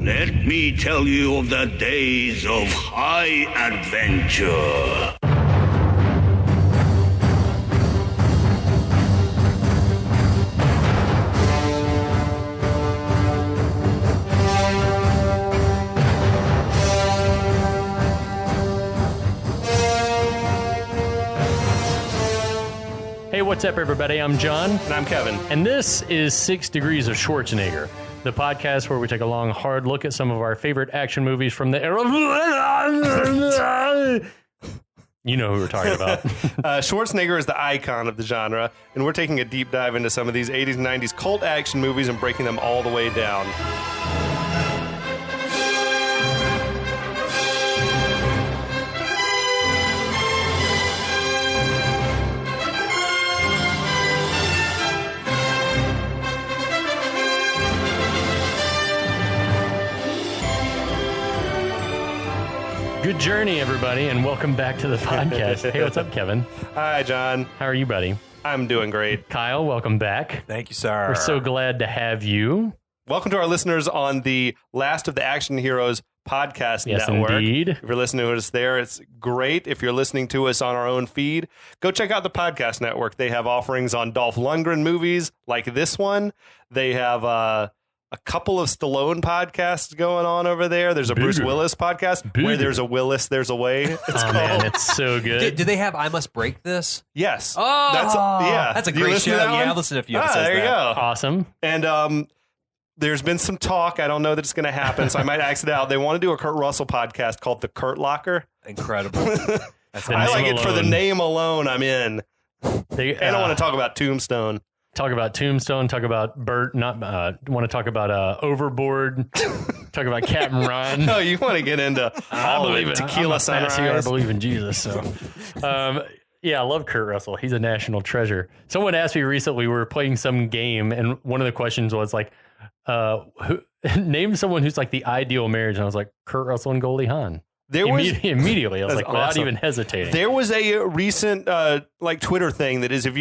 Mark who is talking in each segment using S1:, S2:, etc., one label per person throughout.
S1: Let me tell you of the days of high adventure.
S2: Hey, what's up, everybody? I'm John.
S3: And I'm Kevin.
S2: And this is 6 Degrees of Schwarzenegger, the podcast where we take a long, hard look at some of our favorite action movies from the era. You know who we're talking about.
S3: Schwarzenegger is the icon of the genre, and we're taking a deep dive into some of these 80s and 90s cult action movies and breaking them all the way down.
S2: Good journey, everybody, and welcome back to the podcast. Hey, what's up, Kevin?
S3: Hi, John.
S2: How are you, buddy?
S3: I'm doing great.
S2: Kyle, welcome back.
S4: Thank you, sir.
S2: We're so glad to have you.
S3: Welcome to our listeners on the Last of the Action Heroes podcast network.
S2: Yes, indeed.
S3: If you're listening to us there, it's great. If you're listening to us on our own feed, go check out the podcast network. They have offerings on Dolph Lundgren movies like this one. They have a couple of Stallone podcasts going on over there. There's a Bruce Willis podcast where there's a Willis, there's a way. It's called.
S2: Man, it's so good.
S4: Do they have I Must Break This?
S3: Yes.
S4: Oh,
S3: that's
S4: a great show. Yeah, I've listened to a few episodes.
S3: There you go.
S2: Awesome.
S3: And there's been some talk. I don't know that it's going to happen, so I might ask it out. They want to do a Kurt Russell podcast called The Kurt Locker.
S4: Incredible.
S3: I like it for the name alone. I'm in. And I want to talk about Tombstone.
S2: Talk about Tombstone, talk about Burt, want to talk about Overboard, talk about Captain Ron.
S3: No, you want to get into all of it. Tequila Sunrise.
S2: I believe in Jesus. So, yeah, I love Kurt Russell. He's a national treasure. Someone asked me recently, we were playing some game, and one of the questions was like, name someone who's like the ideal marriage. And I was like, Kurt Russell and Goldie Hawn. Immediately. I was like, without even hesitating.
S3: There was a recent like Twitter thing that is if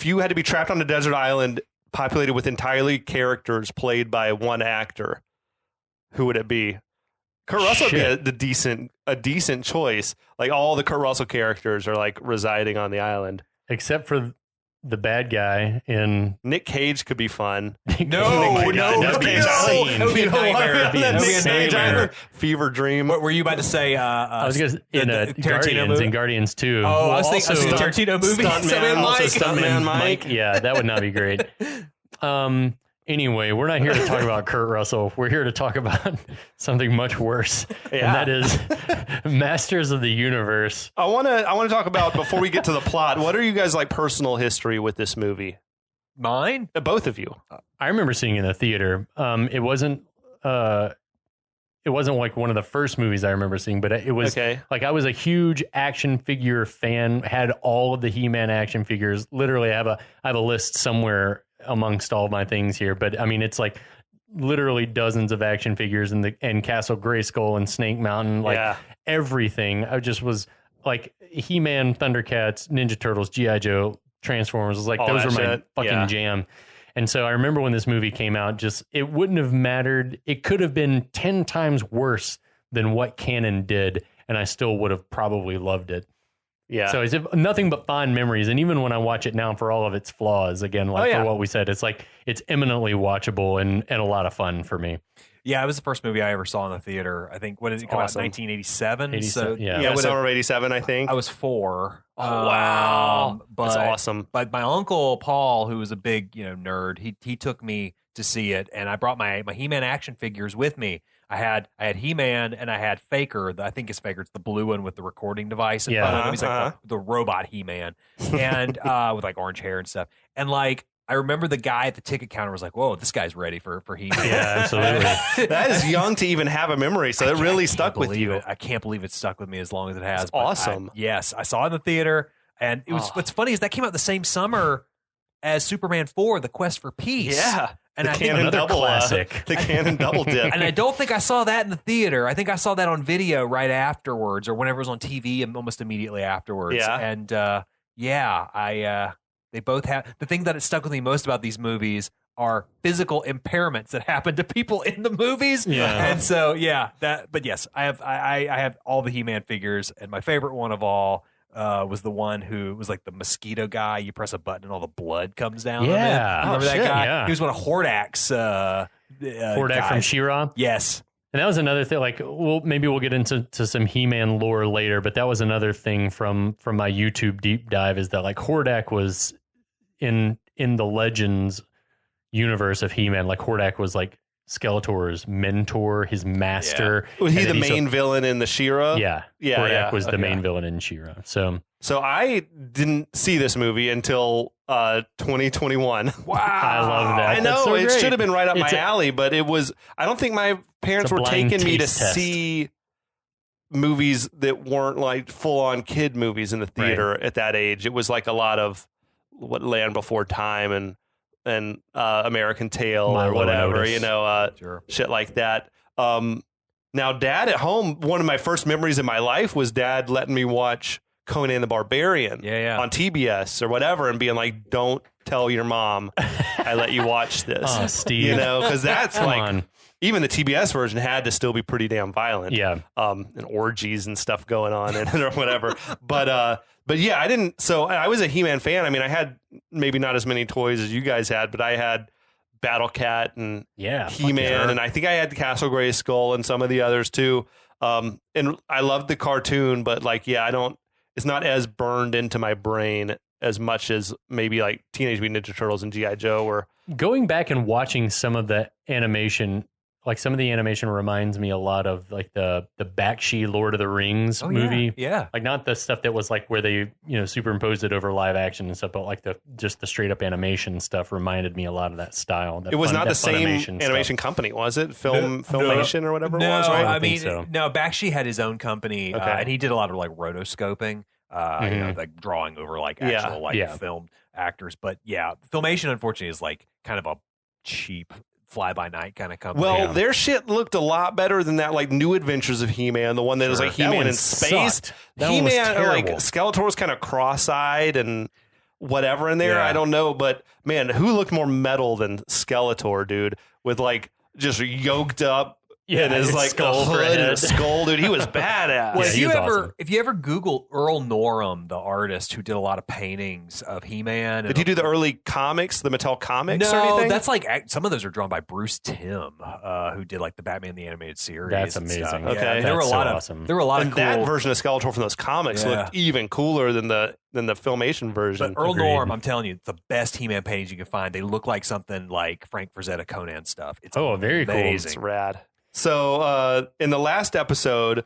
S3: you had to be trapped on a desert island populated with entirely characters played by one actor, who would it be? Kurt Russell would be a decent choice. Like all the Kurt Russell characters are like residing on the island.
S2: Except for the bad guy in...
S3: Nick Cage could be fun.
S2: No.
S4: That would be a nightmare.
S3: Fever Dream.
S4: What were you about to say?
S2: I was going to
S4: Tarantino
S2: in Guardians 2.
S4: Oh, I was thinking Tarantino movie.
S3: Stuntman Mike.
S2: Yeah, that would not be great. Anyway, we're not here to talk about Kurt Russell. We're here to talk about something much worse, and that is Masters of the Universe.
S3: I want to talk about, before we get to the plot, what are you guys like personal history with this movie?
S4: Mine?
S3: Both of you.
S2: I remember seeing it in the theater. It wasn't like one of the first movies I remember seeing, but it was like I was a huge action figure fan. Had all of the He-Man action figures. Literally, I have a list somewhere amongst all of my things here, but I mean, it's like literally dozens of action figures and Castle Grayskull and Snake Mountain, like everything. I just was like He-Man, Thundercats, Ninja Turtles, G.I. Joe, Transformers. Was like those were my fucking jam. And so I remember when this movie came out, just it wouldn't have mattered. It could have been 10 times worse than what Canon did, and I still would have probably loved it. Yeah. So it's nothing but fond memories. And even when I watch it now, for all of its flaws, again, like for what we said, it's like it's eminently watchable and a lot of fun for me.
S4: Yeah, it was the first movie I ever saw in the theater. I think, what did it come out in 1987?
S2: So,
S3: summer of 87, I think.
S4: I was 4.
S3: Oh, wow.
S4: That's
S3: awesome.
S4: But my uncle, Paul, who was a big nerd, he took me to see it, and I brought my He-Man action figures with me. I had He-Man and I had Faker. I think it's Faker. It's the blue one with the recording device in front of him. He's like the robot He-Man, and with like orange hair and stuff. And like I remember the guy at the ticket counter was like, "Whoa, this guy's ready for He-Man."
S2: Yeah, absolutely.
S3: That is young to even have a memory, so it really stuck with you.
S4: I can't believe it stuck with me as long as it has.
S3: That's awesome.
S4: Yes, I saw it in the theater, and it was. What's funny is that came out the same summer as Superman 4: The Quest for Peace.
S3: Yeah.
S4: And
S3: the
S4: I
S3: Canon
S4: think
S3: double
S2: classic.
S3: The Canon double dip.
S4: And I don't think I saw that in the theater. I think I saw that on video right afterwards, or whenever it was on TV, and almost immediately afterwards.
S3: Yeah.
S4: And they both have the thing that stuck with me most about these movies are physical impairments that happen to people in the movies.
S2: Yeah.
S4: And so, but yes, I have all the He-Man figures, and my favorite one of all was the one who was like the mosquito guy. You press a button and all the blood comes down.
S2: Yeah.
S4: Remember that guy?
S2: Yeah.
S4: He was one of Hordak's
S2: Hordak from She-Ra.
S4: Yes.
S2: And that was another thing. Like, maybe we'll get into some He-Man lore later, but that was another thing from my YouTube deep dive is that like Hordak was in the Legends universe of He-Man. Like Hordak was like Skeletor's mentor, his master.
S3: Yeah. Was he the main villain in the She-Ra?
S2: Yeah. Hordak was the main villain in She-Ra. So
S3: I didn't see this movie until 2021.
S4: Wow.
S2: I love that.
S3: I know.
S2: That's so
S3: it
S2: great.
S3: should have been right up my alley, but it was, I don't think my parents were taking me to see movies that weren't like full on kid movies in the theater at that age. It was like a lot of what Land Before Time and American Tail or whatever, shit like that. Now, Dad at home, one of my first memories in my life was Dad letting me watch Conan the Barbarian on TBS or whatever and being like, don't tell your mom I let you watch this.
S2: Oh, Steve.
S3: Because that's even the TBS version had to still be pretty damn violent.
S2: Yeah.
S3: And orgies and stuff going on in it or whatever. But yeah, I didn't. So I was a He-Man fan. I mean, I had maybe not as many toys as you guys had, but I had Battle Cat and He-Man, and I think I had the Castle Grayskull and some of the others too. And I loved the cartoon, but like, it's not as burned into my brain as much as maybe like Teenage Mutant Ninja Turtles and G.I. Joe were.
S2: Going back and watching some of the animation, like some of the animation reminds me a lot of like the Bakshi Lord of the Rings movie.
S4: Yeah.
S2: Like not the stuff that was like where they, superimposed it over live action and stuff, but like just the straight up animation stuff reminded me a lot of that style.
S3: It was not the same animation company, was it? Filmation or whatever it was, right?
S4: I mean, no, Bakshi had his own company and he did a lot of like rotoscoping, like drawing over like actual filmed actors. But Filmation unfortunately is like kind of a cheap fly-by-night kind of company.
S3: Well, their shit looked a lot better than that, like New Adventures of He-Man, the one that was like He-Man in space. He-Man, like Skeletor was kind of cross-eyed and whatever in there. I don't know, but man, who looked more metal than Skeletor, dude? With like just yoked up. Yeah, and his like
S2: skull
S3: hood and a skull, dude. He was badass.
S4: Well, if you ever Google Earl Norem, the artist who did a lot of paintings of He-Man,
S3: did he do the early comics, the Mattel comics?
S4: No,
S3: or anything?
S4: That's like some of those are drawn by Bruce Timm, who did like the Batman the Animated Series.
S2: That's amazing.
S3: Okay,
S4: there were a lot of cool.
S3: That version of Skeletor from those comics looked even cooler than the Filmation version.
S4: But Earl Norem, I'm telling you, it's the best He-Man paintings you can find. They look like something like Frank Frazetta Conan stuff. It's
S2: very
S4: amazing.
S2: cool.
S3: It's rad. So in the last episode,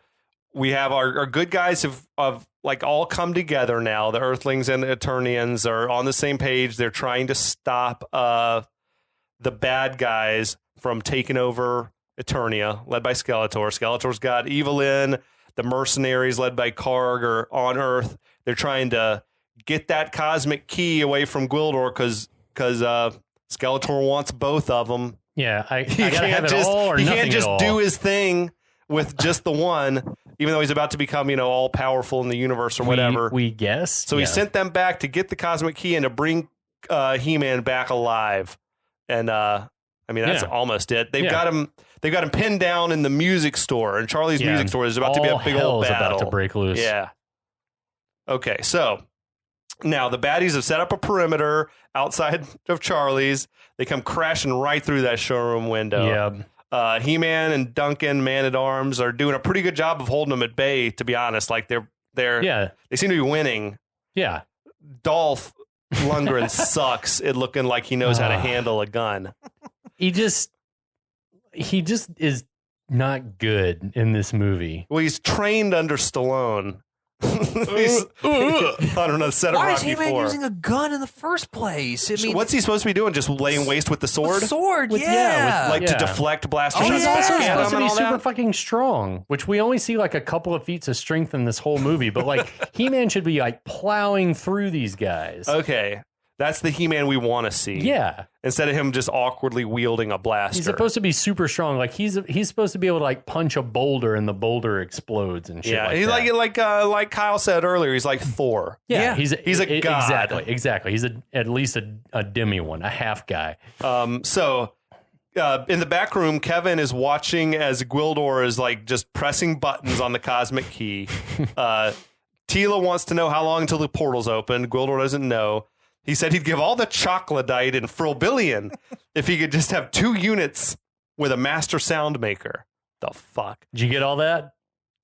S3: we have our good guys have like all come together now. The Earthlings and the Eternians are on the same page. They're trying to stop the bad guys from taking over Eternia, led by Skeletor. Skeletor's got Evelyn. The mercenaries, led by Karg, are on Earth. They're trying to get that cosmic key away from Gwildor because Skeletor wants both of them.
S2: Yeah, I gotta have it all or nothing at all.
S3: He can't just do his thing with just the one, even though he's about to become, all powerful in the universe or whatever.
S2: We guess.
S3: So he sent them back to get the cosmic key and to bring He-Man back alive. And that's almost it. They've got him pinned down in the music store, and Charlie's music store is about to be a big old battle.
S2: About to break loose.
S3: Yeah. Okay, so now the baddies have set up a perimeter outside of Charlie's. They come crashing right through that showroom window.
S2: Yeah.
S3: He-Man and Duncan, Man-at-Arms, are doing a pretty good job of holding them at bay, to be honest. Like they seem to be winning.
S2: Yeah.
S3: Dolph Lundgren sucks at looking like he knows how to handle a gun.
S2: He just is not good in this movie.
S3: Well, he's trained under Stallone. I don't know.
S4: Why is He-Man using a gun in the first place? I mean,
S3: what's he supposed to be doing? Just laying waste with the sword? To deflect blaster shots.
S2: He's also supposed to be super fucking strong, which we only see like a couple of feats of strength in this whole movie. But like He-Man should be like plowing through these guys.
S3: Okay. That's the He-Man we want to see.
S2: Yeah.
S3: Instead of him just awkwardly wielding a blaster.
S2: He's supposed to be super strong. Like he's supposed to be able to like punch a boulder and the boulder explodes and shit.
S3: He's
S2: that.
S3: like Kyle said earlier. He's like Thor.
S2: Yeah. He's a
S3: god.
S2: Exactly. He's at least a demi one, a half guy.
S3: So in the back room, Kevin is watching as Gwildor is like just pressing buttons on the cosmic key. Tila wants to know how long until the portal's open. Gwildor doesn't know. He said he'd give all the chocolodite and Frilbillion if he could just have 2 units with a master sound maker. The fuck?
S2: Did you get all that?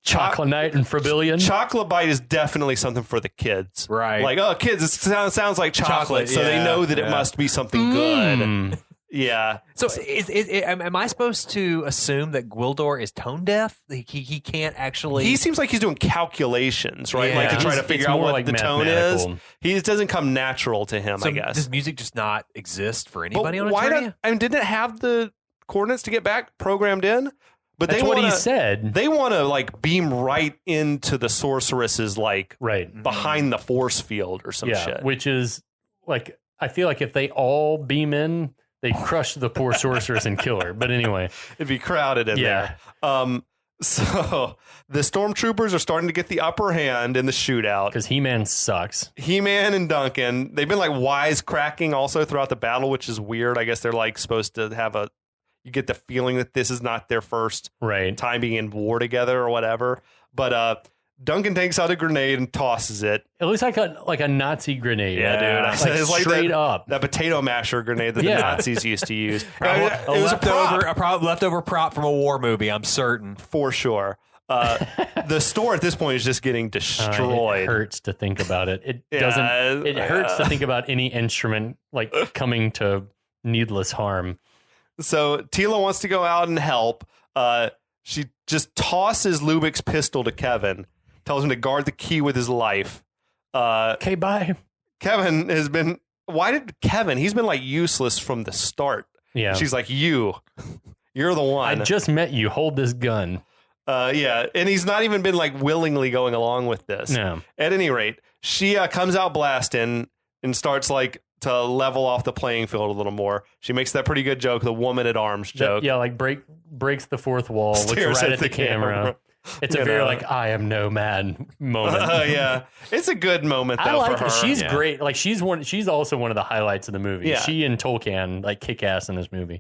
S2: Chocolodite and Frilbillion?
S3: Chocolobite is definitely something for the kids.
S4: Right.
S3: Like, oh, kids, it sounds like chocolate, so they know that it must be something good. Yeah.
S4: So am I supposed to assume that Gwildor is tone deaf? He can't actually...
S3: He seems like he's doing calculations, right?
S4: Yeah.
S3: Like to try to figure out what
S2: like
S3: the tone is. It doesn't come natural to him, I guess.
S4: Does music just not exist for anybody
S3: but
S4: on
S3: why
S4: Eternia?
S3: didn't it have the coordinates to get back programmed in? But
S2: That's what he said.
S3: They want to like beam right into the sorceress's like behind the force field or some shit.
S2: Which is like, I feel like if they all beam in, they crush the poor sorceress and kill her. But anyway,
S3: it'd be crowded in there. So the stormtroopers are starting to get the upper hand in the shootout
S2: because He-Man sucks.
S3: He-Man and Duncan, they've been like wisecracking also throughout the battle, which is weird. I guess they're like supposed to have you get the feeling that this is not their first time being in war together or whatever. But Duncan takes out a grenade and tosses it.
S2: It looks like a Nazi grenade.
S3: Yeah, dude.
S2: Like
S3: it's like
S2: straight up.
S3: That potato masher grenade that the Nazis used to use.
S4: It was a leftover prop from a war movie, I'm certain.
S3: For sure. The store at this point is just getting destroyed.
S2: It hurts to think about it. It hurts to think about any instrument like coming to needless harm.
S3: So Tila wants to go out and help. She just tosses Lubik's pistol to Kevin, tells him to guard the key with his life.
S2: Okay, bye.
S3: Kevin has been... Why did Kevin... He's been like useless from the start.
S2: Yeah.
S3: She's like, you're the one.
S2: I just met you. Hold this gun.
S3: Yeah. And he's not even been like willingly going along with this.
S2: No.
S3: At any rate, she comes out blasting and starts like to level off the playing field a little more. She makes that pretty good joke, the woman at arms joke.
S2: Yeah, like breaks the fourth wall, looks right at the camera. It's a very like I am no man moment.
S3: Yeah, it's a good moment though. For her.
S2: She's great. Like she's also one of the highlights of the movie.
S3: Yeah.
S2: She and Tolkien like kick ass in this movie.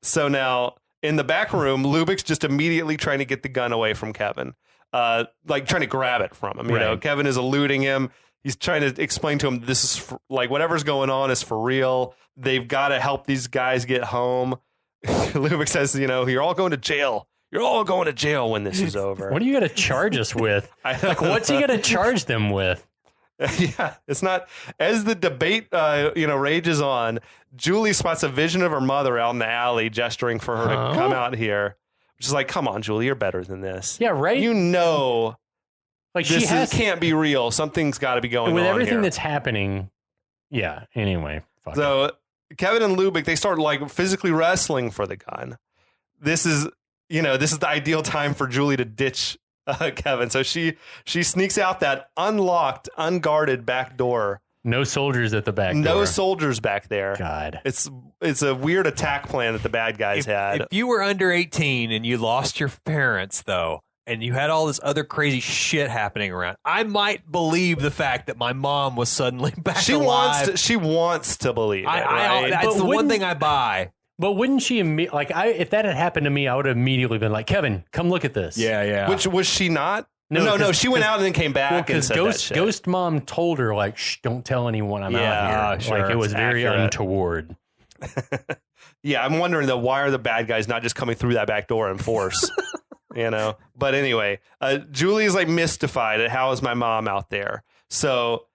S3: So now in the back room, Lubik's just immediately trying to get the gun away from Kevin, like trying to grab it from him. You know, Kevin is eluding him. He's trying to explain to him this is like whatever's going on is for real. They've got to help these guys get home. Lubik says, you're all going to jail. You're all going to jail when this is over.
S2: What are you going to charge us with? Like, what's he going to charge them with?
S3: Yeah, it's not. As the debate, rages on, Julie spots a vision of her mother out in the alley, gesturing for her to come out here. She's like, "Come on, Julie, you're better than this."
S2: Yeah, right.
S3: Like can't be real. Something's got to be going on
S2: with everything
S3: here.
S2: that's happening. Yeah. Anyway,
S3: so Kevin and Lubik, they start like physically wrestling for the gun. This is the ideal time for Julie to ditch Kevin. So she sneaks out that unlocked, unguarded back door.
S2: No soldiers at the back door.
S3: No soldiers back there.
S2: God.
S3: It's a weird attack plan that the bad guys had.
S4: If you were under 18 and you lost your parents, though, and you had all this other crazy shit happening around, I might believe the fact that my mom was suddenly back alive.
S3: She wants to believe it, right?
S4: That's the one thing I buy.
S2: But wouldn't she if that had happened to me, I would have immediately been like, Kevin, come look at this.
S4: Yeah.
S3: Which was she not? No. She went out and then came back and said that shit.
S2: Ghost Mom told her like, "Shh, don't tell anyone I'm out here."
S4: Sure,
S2: like it was very untoward.
S3: Yeah, I'm wondering though, why are the bad guys not just coming through that back door in force? But anyway, Julie is like mystified at how is my mom out there. So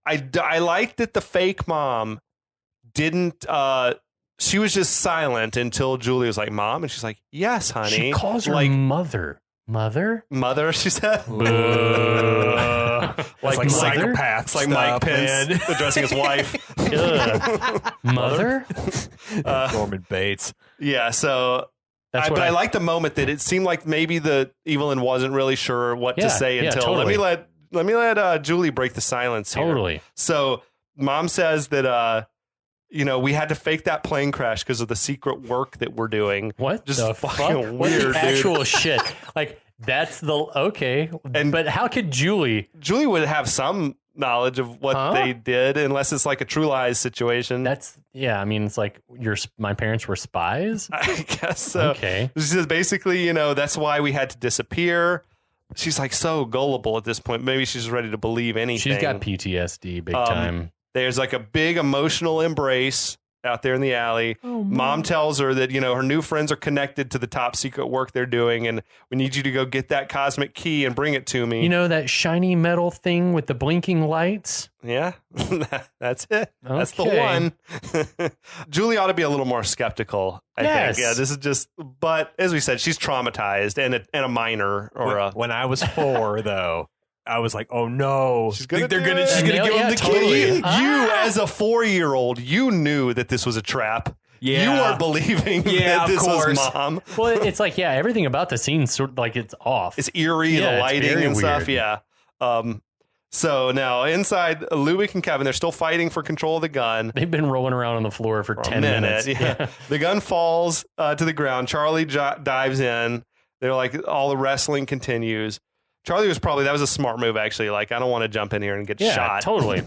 S3: I like that the fake mom didn't. She was just silent until Julie was like, "Mom," and she's like, "Yes, honey."
S2: She calls her
S3: like
S2: mother. Mother,
S3: she said.
S4: like psychopaths.
S3: It's like Mike Pence addressing his wife.
S2: Mother?
S4: Norman Bates.
S3: Yeah, so I like the moment that it seemed like maybe the Evelyn wasn't really sure what to say until
S2: totally.
S3: let me let Julie break the silence here.
S2: Totally.
S3: So Mom says that we had to fake that plane crash because of the secret work that we're doing.
S2: What
S3: just
S2: the
S3: fucking
S2: fuck?
S3: weird,
S2: What the actual
S3: dude.
S2: shit? Like that's but how could Julie
S3: would have some knowledge of what they did, unless it's like a True Lies situation.
S2: I mean, it's like my parents were spies.
S3: I guess so.
S2: Okay.
S3: She says basically, that's why we had to disappear. She's like so gullible at this point. Maybe she's ready to believe anything.
S2: She's got PTSD big time.
S3: There's like a big emotional embrace out there in the alley.
S2: Oh,
S3: Mom tells her that, her new friends are connected to the top secret work they're doing, and we need you to go get that cosmic key and bring it to me.
S2: That shiny metal thing with the blinking lights?
S3: Yeah, that's it.
S2: Okay.
S3: That's the one. Julie ought to be a little more skeptical, I think. Yeah, this is just, but as we said, she's traumatized and a minor
S4: when I was 4, though. I was like, oh no,
S3: she's gonna
S4: give him the
S3: key.
S4: key.
S3: You, as a 4-year-old, you knew that this was a trap.
S4: Yeah.
S3: You weren't believing that this was Mom.
S2: Well, it's like, everything about the scene sort of like it's off.
S3: It's eerie, the lighting and stuff.
S2: Weird.
S3: Yeah. So now inside, Lubick and Kevin, they're still fighting for control of the gun.
S2: They've been rolling around on the floor for 10 minutes.
S3: Yeah. The gun falls to the ground. Charlie dives in. They're like, all the wrestling continues. Charlie that was a smart move, actually. Like, I don't want to jump in here and get shot.
S2: Totally.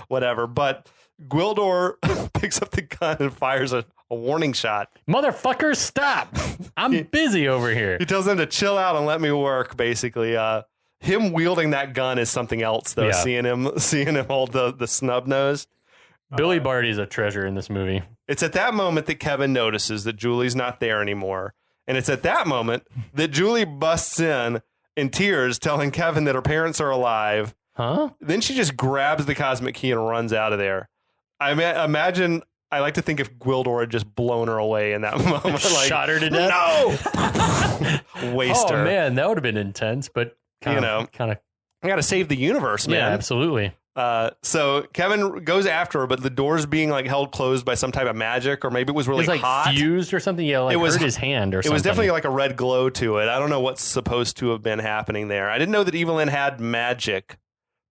S3: Whatever. But Gwildor picks up the gun and fires a warning shot.
S2: Motherfucker, stop. I'm busy over here.
S3: He tells them to chill out and let me work, basically. Him wielding that gun is something else, though. Yeah. Seeing him hold the snub nose.
S2: Billy Barty's a treasure in this movie.
S3: It's at that moment that Kevin notices that Julie's not there anymore. And it's at that moment that Julie busts in tears, telling Kevin that her parents are alive.
S2: Huh?
S3: Then she just grabs the cosmic key and runs out of there. I imagine, I like to think if Gwildor had just blown her away in that moment. Like,
S2: shot her to death?
S3: No! Waste her.
S2: Oh, man, that would have been intense, but kind of.
S3: I got to save the universe, man.
S2: Yeah, absolutely.
S3: So Kevin goes after her, but the door's being like held closed by some type of magic, or maybe it was really hot.
S2: Fused or something. Yeah, like it hurt his hand or something.
S3: It was definitely like a red glow to it. I don't know what's supposed to have been happening there. I didn't know that Evelyn had magic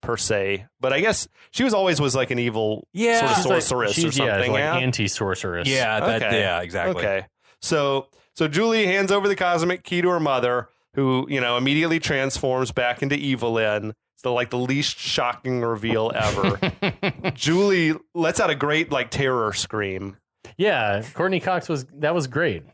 S3: per se, but I guess she was like an evil sort of sorceress or something.
S2: Yeah, like anti-sorceress.
S4: Yeah, exactly.
S3: Okay. So Julie hands over the cosmic key to her mother, who immediately transforms back into Evelyn. So like the least shocking reveal ever. Julie lets out a great terror scream.
S2: Yeah, Courtney Cox was great.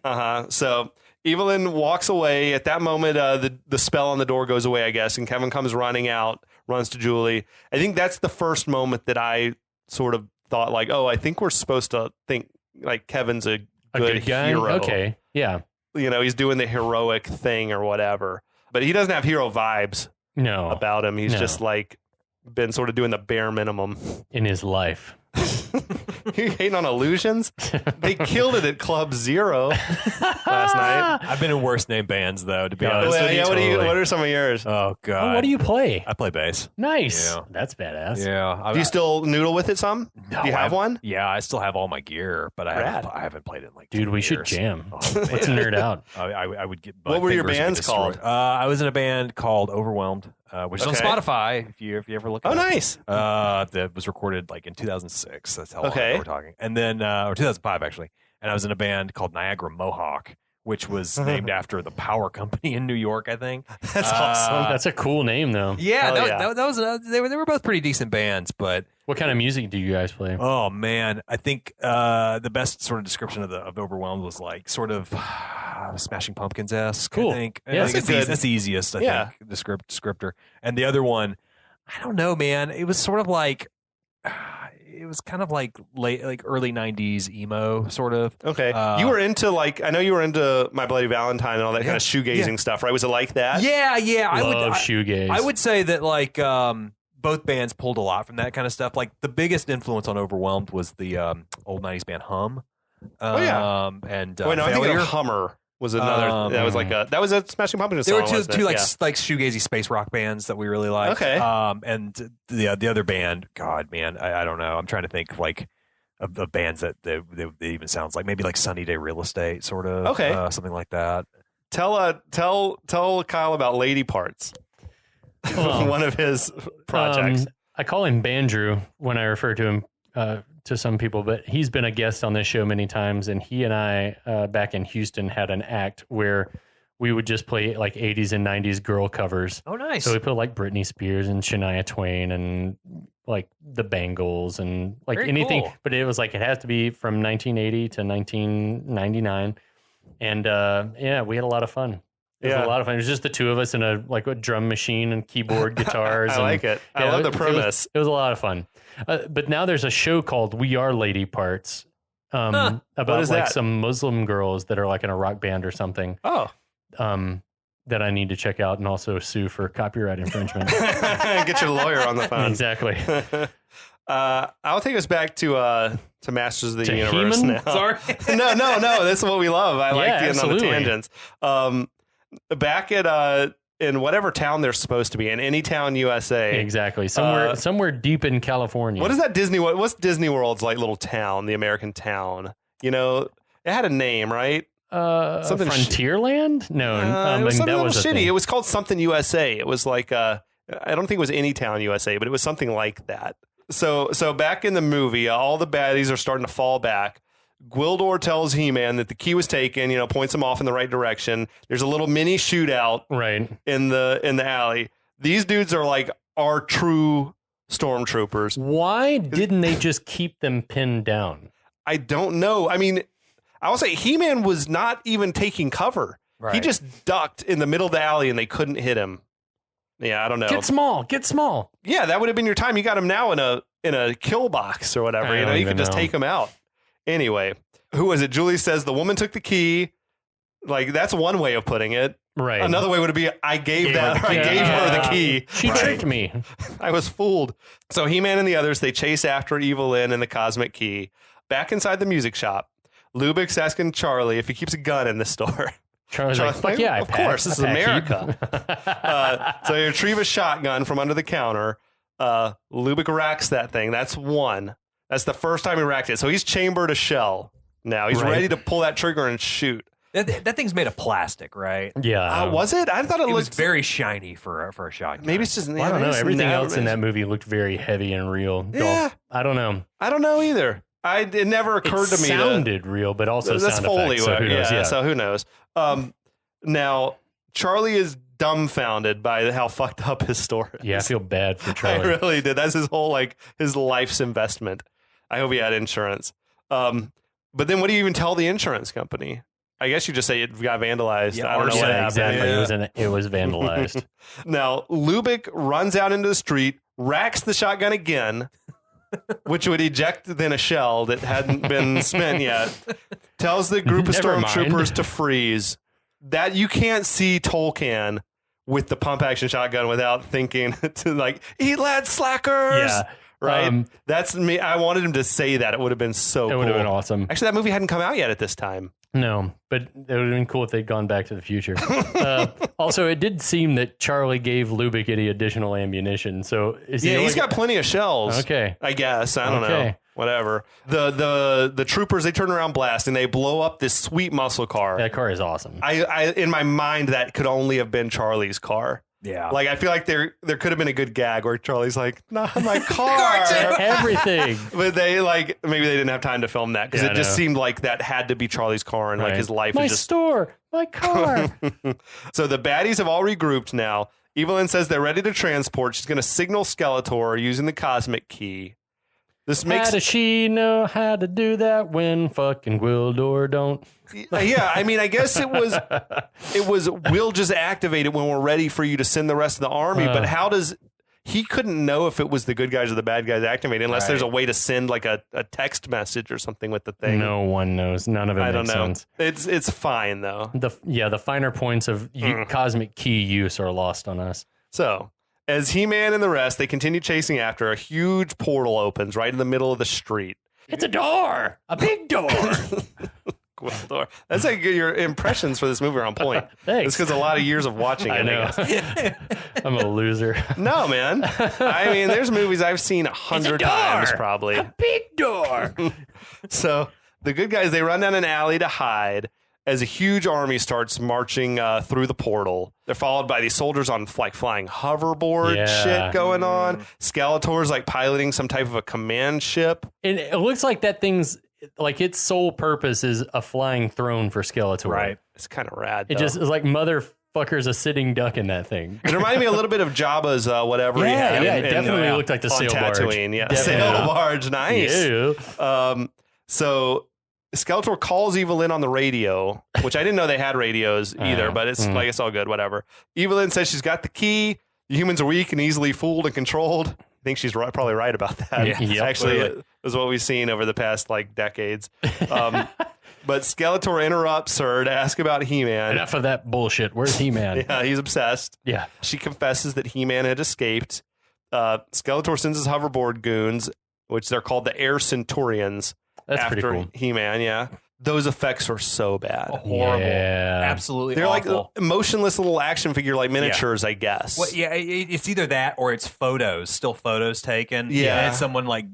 S3: So Evelyn walks away. At that moment, the spell on the door goes away, I guess, and Kevin comes running out, runs to Julie. I think that's the first moment that I sort of thought like, oh, I think we're supposed to think like Kevin's a good
S2: guy?
S3: hero.
S2: Okay, yeah.
S3: He's doing the heroic thing or whatever, but he doesn't have hero vibes.
S2: No,
S3: about him. He's just like been sort of doing the bare minimum
S2: in his life.
S3: You hating on illusions? They killed it at Club Zero last night.
S4: I've been in worse named bands though, to be honest.
S3: What are some of yours?
S4: Oh god.
S2: Oh, what do you play?
S4: I play bass.
S2: Nice. Yeah. That's badass.
S4: Yeah.
S3: Do you still noodle with it some?
S4: No,
S3: do you have one?
S4: Yeah, I still have all my gear, but I haven't played it in like 10
S2: Dude, we
S4: years.
S2: should jam. Let's nerd out.
S4: I would get.
S3: What were your bands called?
S4: I was in a band called Overwhelmed, which is on Spotify. If you ever look.
S3: Oh, nice.
S4: That was recorded like in 2006. That's how long ago we're talking. And then, or 2005 actually. And I was in a band called Niagara Mohawk, which was named after the power company in New York, I think.
S3: That's awesome.
S2: That's a cool name, though.
S4: Yeah, that was they were both pretty decent bands, but.
S2: What kind of music do you guys play?
S4: Oh man, I think the best sort of description of Overwhelmed was like sort of Smashing Pumpkins esque.
S2: Cool.
S4: I think.
S2: Yeah,
S4: that's the easiest. I think descriptor. And the other one, I don't know, man. It was sort of like. It was kind of like early 90s emo sort of.
S3: Okay. You were into I know you were into My Bloody Valentine and all that kind of shoegazing stuff, right? Was it like that?
S4: Yeah.
S2: Love shoegaze.
S4: I would say that both bands pulled a lot from that kind of stuff. Like the biggest influence on Overwhelmed was the old 90s band Hum. And
S3: wait, no, I think Hummer was another. That was a Smashing Pumpkins song.
S4: There were two like shoegazy space rock bands that we really liked.
S3: Okay.
S4: And the other band, God, man, I don't know. I'm trying to think of bands that they even sounds like maybe like Sunny Day Real Estate, sort of.
S3: Okay.
S4: Something like that.
S3: Tell Kyle about Lady Parts. One of his projects.
S2: I call him Bandrew when I refer to him to some people, but he's been a guest on this show many times, and he and I back in Houston had an act where we would just play like 80s and 90s girl covers.
S4: Oh, nice.
S2: So we put like Britney Spears and Shania Twain and like the Bangles and like
S4: Very
S2: anything,
S4: cool.
S2: but it was like it has to be from 1980 to 1999, and yeah, we had a lot of fun. It was a lot of fun. It was just the two of us in a drum machine and keyboard, guitars.
S3: I like it. I love the premise.
S2: It was a lot of fun. But now there's a show called We Are Lady Parts about like some Muslim girls that are like in a rock band or something.
S3: Oh.
S2: That I need to check out and also sue for copyright infringement.
S3: Get your lawyer on the phone.
S2: Exactly.
S3: I'll take us back to Masters of the Universe
S2: He-Man?
S3: now.
S4: Sorry.
S3: No. This is what we love. I like getting
S2: absolutely.
S3: on the tangents. Back at in whatever town they're supposed to be in, any town, USA.
S2: Exactly. Somewhere deep in California.
S3: What is that Disney? What's Disney World's like little town? The American town. You know, it had a name, right? Something
S2: Frontierland? No,
S3: it was something
S2: that was
S3: shitty.
S2: thing.
S3: It was called something USA. It was like I don't think it was Any Town USA, but it was something like that. So back in the movie, all the baddies are starting to fall back. Gwildor tells He-Man that the key was taken, points him off in the right direction. There's a little mini shootout
S2: right
S3: in the alley. These dudes are like our true stormtroopers.
S2: Why didn't they just keep them pinned down?
S3: I don't know. I mean, I will say He-Man was not even taking cover.
S4: Right.
S3: He just ducked in the middle of the alley and they couldn't hit him. Yeah, I don't know.
S2: Get small.
S3: Yeah, that would have been your time. You got him now in a kill box or whatever. You could just take him out. Anyway, who was it? Julie says the woman took the key. Like, that's one way of putting it.
S2: Right.
S3: Another way would be I gave her the key.
S2: She tricked me.
S3: I was fooled. So He-Man and the others, they chase after Evil Lynn and the Cosmic Key. Back inside the music shop, Lubbock's asking Charlie if he keeps a gun in the store.
S2: Charlie's like, fuck yeah,
S3: of course, this is America. So he retrieve a shotgun from under the counter. Lubbock racks that thing. That's one. That's the first time he racked it. So he's chambered a shell. Now he's ready to pull that trigger and shoot.
S4: That thing's made of plastic, right?
S2: Yeah.
S3: Was it? I thought it
S4: was
S3: looked
S4: very shiny for a shotgun.
S3: Maybe it's just.
S2: I don't know. Everything else in that movie looked very heavy and real.
S3: Yeah.
S2: I don't know.
S3: I don't know either. It never occurred to me.
S2: It sounded real, but also
S3: that's
S2: sound
S3: Foley.
S2: effects. So who knows?
S3: Yeah. So who knows? Now Charlie is dumbfounded by how fucked up his store is.
S2: Yeah, I feel bad for Charlie.
S3: I really did. That's his whole his life's investment. I hope he had insurance. But then what do you even tell the insurance company? I guess you just say it got vandalized.
S4: Yeah,
S3: I don't know what happened.
S2: Exactly.
S3: Yeah.
S2: It was vandalized.
S3: Now, Lubbock runs out into the street, racks the shotgun again, which would eject then a shell that hadn't been spent yet. Tells the group of
S2: Never
S3: stormtroopers
S2: mind.
S3: to freeze. That you can't see Tolkien with the pump action shotgun without thinking to eat lads slackers.
S2: Yeah.
S3: Right? That's me. I wanted him to say that. It would have been so cool.
S2: It would have been awesome.
S3: Actually, that movie hadn't come out yet at this time.
S2: No, but it would have been cool if they'd gone back to the future. Also, it did seem that Charlie gave Lubbock any additional ammunition. So
S3: he's got plenty of shells.
S2: Okay.
S3: I guess. I don't know. Whatever. The troopers, they turn around blasting. They blow up this sweet muscle car.
S2: That car is awesome.
S3: I in my mind, that could only have been Charlie's car.
S4: Yeah.
S3: I feel like there could have been a good gag where Charlie's like, not my car.
S2: Everything.
S3: But they maybe they didn't have time to film that because it just seemed like that had to be Charlie's car and his life
S2: my
S3: is just
S2: store, my car.
S3: So the baddies have all regrouped now. Evelyn says they're ready to transport. She's going to signal Skeletor using the cosmic key. This makes
S2: How does she know how to do that when fucking Gwildor don't?
S3: Yeah, I mean, I guess it was we'll just activate it when we're ready for you to send the rest of the army. But how does he couldn't know if it was the good guys or the bad guys activating unless there's a way to send a text message or something with the thing.
S2: No one knows. None of it makes sense.
S3: It's fine though.
S2: The finer points of cosmic key use are lost on us.
S3: So as He-Man and the rest, they continue chasing after, a huge portal opens right in the middle of the street.
S2: It's a door, a big door.
S3: Gwildor. That's your impressions for this movie are on point.
S2: Thanks.
S3: It's because a lot of years of watching it.
S2: I know. I'm a loser.
S3: No, man. I mean, there's movies I've seen 100 times probably.
S2: A big door.
S3: So the good guys, they run down an alley to hide. as a huge army starts marching through the portal. They're followed by these soldiers on like flying hoverboard shit going on. Skeletor's like piloting some type of a command ship.
S2: And it looks like that thing's like its sole purpose is a flying throne for Skeletor.
S3: Right. It's kind of rad.
S2: It just is like motherfucker's a sitting duck in that thing.
S3: It reminded me a little bit of Jabba's whatever he had.
S2: Yeah, it definitely looked like the sail barge.
S3: Yeah,
S2: definitely.
S3: Sail barge, nice.
S2: Yeah.
S3: So Skeletor calls Evelyn on the radio, which I didn't know they had radios either, but it's like it's all good, whatever. Evelyn says she's got the key. The humans are weak and easily fooled and controlled. I think she's probably right about that.
S2: Yeah,
S3: Actually, it was what we've seen over the past like decades. But Skeletor interrupts her to ask about He-Man.
S2: Enough of that bullshit. Where's He-Man?
S3: Yeah, he's obsessed.
S2: Yeah.
S3: She confesses that He-Man had escaped. Skeletor sends his hoverboard goons, which they're called the Air Centurions.
S2: That's
S3: after
S2: pretty cool.
S3: He-Man, yeah. Those effects are so bad.
S4: Horrible.
S2: Yeah.
S4: Absolutely
S3: They're
S4: awful.
S3: like motionless little action figure like miniatures, I guess.
S4: Well, yeah, it's either that or it's still photos taken.
S3: Yeah.
S4: And it's someone like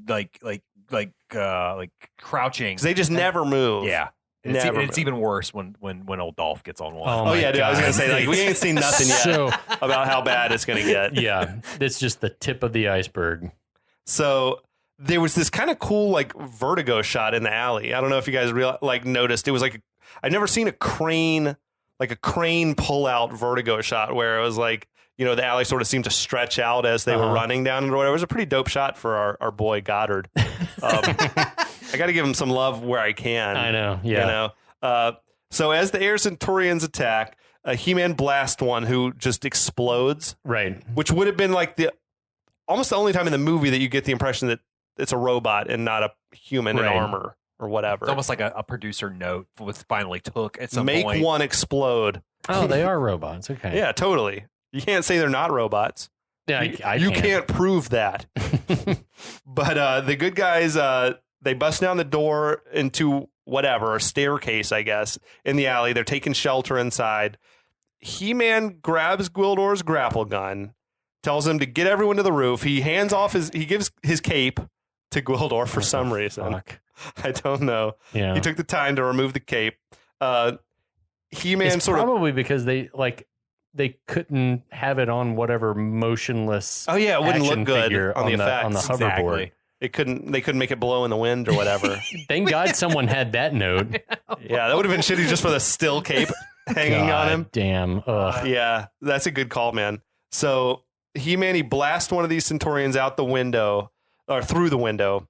S4: crouching.
S3: 'Cause they just never move.
S4: Yeah. It's even worse when old Dolph gets on one.
S3: Oh yeah, dude, I was gonna say like we ain't seen nothing yet about how bad it's gonna get.
S2: Yeah, it's just the tip of the iceberg.
S3: So there was this kind of cool like vertigo shot in the alley. I don't know if you guys noticed. It was like I'd never seen a crane pull out vertigo shot where it was like, you know, the alley sort of seemed to stretch out as they were running down and whatever. It was a pretty dope shot for our boy Goddard. I got to give him some love where I can.
S2: I know. Yeah.
S3: You know. So as the Air Centurions attack, He-Man blasts one who just explodes.
S2: Right.
S3: Which would have been like almost the only time in the movie that you get the impression that it's a robot and not a human in armor or whatever.
S4: It's almost like a producer note was finally took at some point.
S3: Make one explode.
S2: Oh, they are robots. Okay.
S3: Yeah, totally. You can't say they're not robots.
S2: Yeah,
S3: you can't prove that. But the good guys, they bust down the door into whatever, a staircase, I guess, in the alley. They're taking shelter inside. He-Man grabs Gwildor's grapple gun, tells him to get everyone to the roof. He gives his cape to Gwildor for some reason.
S2: Fuck.
S3: I don't know.
S2: Yeah.
S3: He took the time to remove the cape. He-Man
S2: it's
S3: sort of
S2: probably because they couldn't have it on whatever motionless.
S3: Oh yeah, it wouldn't look good on the effects.
S2: On the hoverboard.
S3: They couldn't make it blow in the wind or whatever.
S2: Thank God someone had that note.
S3: Yeah, that would have been shitty just for the still cape hanging on him.
S2: Damn. Ugh.
S3: Yeah, that's a good call, man. So he blasts one of these Centurions out the window or through the window,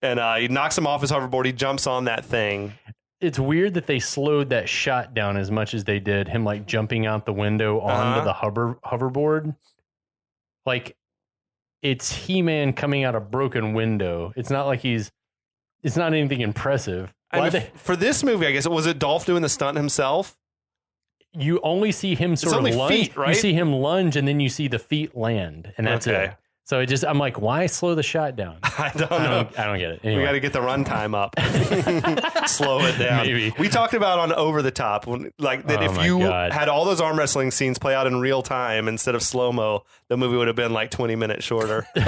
S3: and he knocks him off his hoverboard. He jumps on that thing.
S2: It's weird that they slowed that shot down as much as they did him like jumping out the window onto the hoverboard. Like it's He-Man coming out a broken window. It's not like it's not anything impressive.
S3: For this movie, I guess, was it Dolph doing the stunt himself?
S2: You only see him sort of lunge.
S3: Feet, right?
S2: You see him lunge and then you see the feet land and that's it. So I'm like, why slow the shot down?
S3: I don't know.
S2: I don't get it. Anyway.
S3: We got to get the runtime up. Slow it down.
S2: Maybe.
S3: We talked about on Over the Top, if you had all those arm wrestling scenes play out in real time instead of slow-mo, the movie would have been like 20 minutes shorter. And